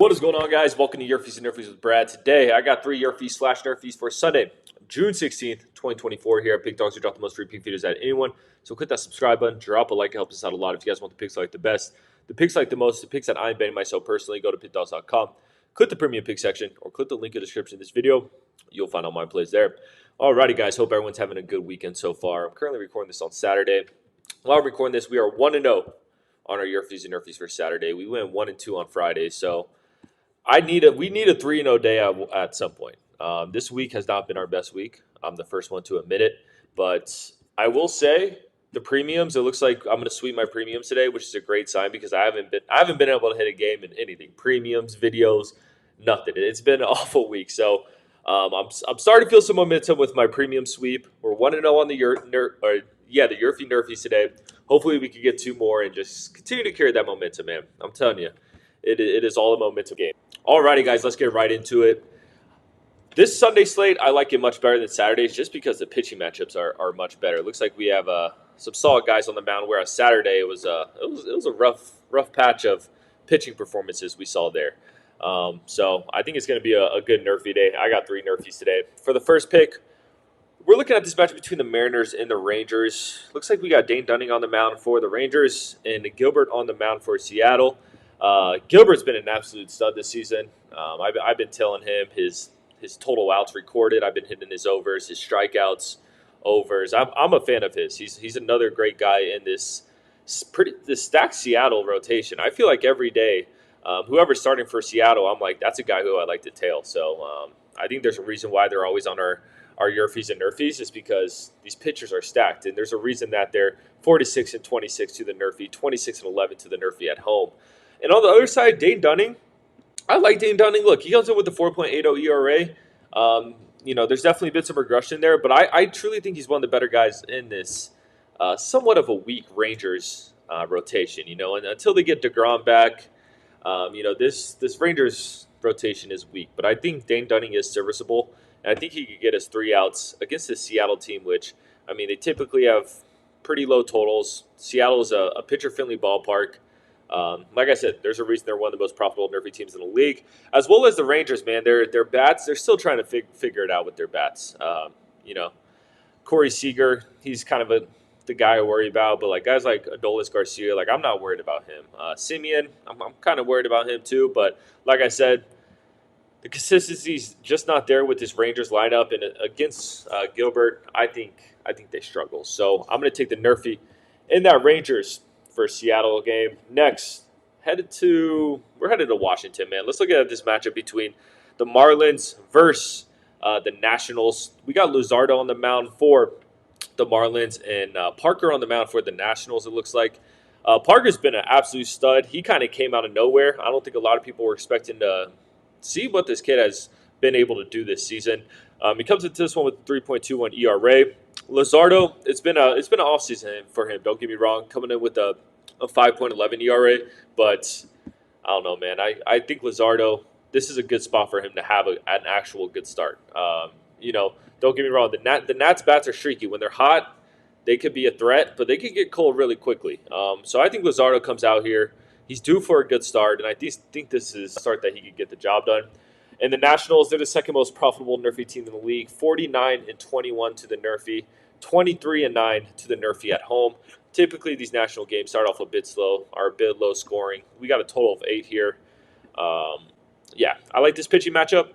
What is going on, guys? Welcome to YRFIs and NRFIs with Brad. Today, I got 3 YRFIs/NRFIs for Sunday, June 16th, 2024 here at Pickdawgz. We drop the most free pick videos at anyone. So click that subscribe button, drop a like, it helps us out a lot. If you guys want the picks I like the best, the picks I like the most, the picks that I'm betting myself personally, go to pickdawgz.com. Click the premium pick section or click the link in the description of this video. You'll find all my plays there. Alrighty, guys. Hope everyone's having a good weekend so far. I'm currently recording this on Saturday. While I'm recording this, we are 1-0 on our YRFIs and NRFIs for Saturday. We went 1-2 on Friday, so we need a 3-0 day at some point. This week has not been our best week. I'm the first one to admit it, but I will say the premiums. It looks like I'm going to sweep my premiums today, which is a great sign because I haven't been able to hit a game in anything, premiums, videos, nothing. It's been an awful week, so I'm starting to feel some momentum with my premium sweep. We're 1-0 on the YRFI NRFIs today. Hopefully we can get 2 more and just continue to carry that momentum, man. I'm telling you, it is all a momentum game. Alrighty, guys, let's get right into it. This Sunday slate, I like it much better than Saturdays just because the pitching matchups are much better. It looks like we have some solid guys on the mound, whereas Saturday it was a rough patch of pitching performances we saw there. So I think it's going to be a good NRFI day. I got 3 NRFIs today. For the first pick, we're looking at this match between the Mariners and the Rangers. Looks like we got Dane Dunning on the mound for the Rangers and Gilbert on the mound for Seattle. Gilbert's been an absolute stud this season. I've been telling him his total outs recorded. I've been hitting his overs, his strikeouts, overs. I'm a fan of his. He's another great guy in this stacked Seattle rotation. I feel like every day, whoever's starting for Seattle, I'm like, that's a guy who I like to tail. So I think there's a reason why they're always on our YRFIs and NRFIs is because these pitchers are stacked, and there's a reason that they're 46-26 to the NRFI, 26-11 to the NRFI at home. And on the other side, Dane Dunning, I like Dane Dunning. Look, he comes in with the 4.80 ERA. There's definitely been some regression there, but I truly think he's one of the better guys in this somewhat of a weak Rangers rotation. And until they get DeGrom back, this Rangers rotation is weak. But I think Dane Dunning is serviceable, and I think he could get us 3 outs against the Seattle team, which, they typically have pretty low totals. Seattle is a pitcher-friendly ballpark. Like I said, there's a reason they're one of the most profitable NRFI teams in the league, as well as the Rangers. Man, their bats, they're still trying to figure it out with their bats. Corey Seager, he's kind of the guy I worry about, but like guys like Adolis Garcia, like I'm not worried about him. Simeon, I'm kind of worried about him too, but like I said, the consistency's just not there with this Rangers lineup, and against Gilbert, I think they struggle. So I'm going to take the NRFI in that Rangers for Seattle game. Next, we're headed to Washington, man. Let's look at this matchup between the Marlins versus the Nationals. We got Luzardo on the mound for the Marlins and Parker on the mound for the Nationals, it looks like. Parker's been an absolute stud. He kind of came out of nowhere. I don't think a lot of people were expecting to see what this kid has been able to do this season. He comes into this one with 3.21 ERA. Luzardo, it's been an off season for him. Don't get me wrong, coming in with a 5.11 ERA, but I don't know, man. I think Luzardo, this is a good spot for him to have an actual good start. Don't get me wrong. The Nats bats are streaky. When they're hot, they could be a threat, but they can get cold really quickly. So I think Luzardo comes out here. He's due for a good start, and I think this is a start that he could get the job done. And the Nationals, they're the second most profitable NRFI team in the league, 49-21 to the NRFI, 23-9 to the NRFI at home. Typically, these national games start off a bit slow, are a bit low scoring. We got a total of 8 here. I like this pitching matchup.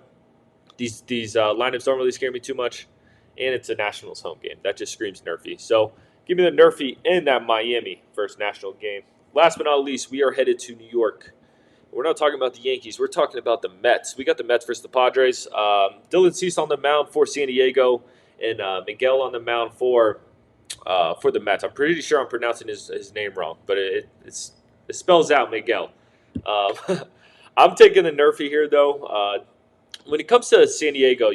These lineups don't really scare me too much, and it's a Nationals home game. That just screams NRFI. So give me the NRFI in that Miami first national game. Last but not least, we are headed to New York. We're not talking about the Yankees. We're talking about the Mets. We got the Mets versus the Padres. Dylan Cease on the mound for San Diego, and Miguel on the mound for the Mets. I'm pretty sure I'm pronouncing his name wrong, but it spells out Miguel. I'm taking the NRFI here, though. When it comes to San Diego,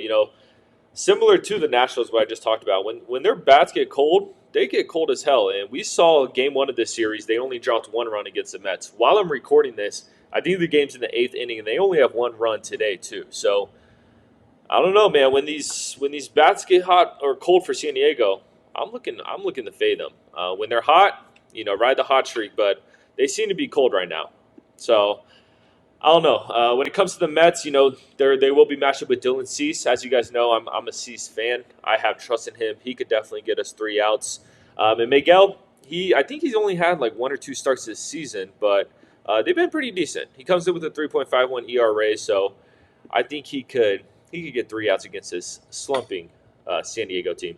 similar to the Nationals, what I just talked about, when their bats get cold, they get cold as hell. And we saw game 1 of this series, they only dropped 1 run against the Mets. While I'm recording this, I think the game's in the 8th inning, and they only have 1 run today too. So I don't know, man. When these bats get hot or cold for San Diego, I'm looking to fade them. When they're hot, ride the hot streak. But they seem to be cold right now. So I don't know. When it comes to the Mets, they will be matched up with Dylan Cease. As you guys know, I'm a Cease fan. I have trust in him. He could definitely get us 3 outs. And Miguel, I think he's only had like 1 or 2 starts this season, but they've been pretty decent. He comes in with a 3.51 ERA, so I think he could get 3 outs against this slumping San Diego team.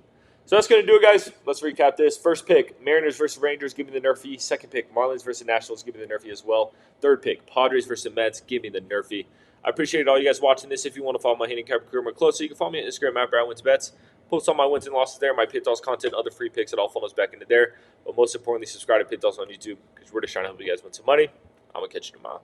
So that's going to do it, guys. Let's recap this. First pick, Mariners versus Rangers. Give me the NRFI. Second pick, Marlins versus Nationals. Give me the NRFI as well. Third pick, Padres versus Mets. Give me the NRFI. I appreciate all you guys watching this. If you want to follow my handicap career more closely, you can follow me on Instagram at BradWinsBets. Post all my wins and losses there, my Pickdawgz content, other free picks. It all funnels back into there. But most importantly, subscribe to Pickdawgz on YouTube because we're just trying to help you guys win some money. I'm going to catch you tomorrow.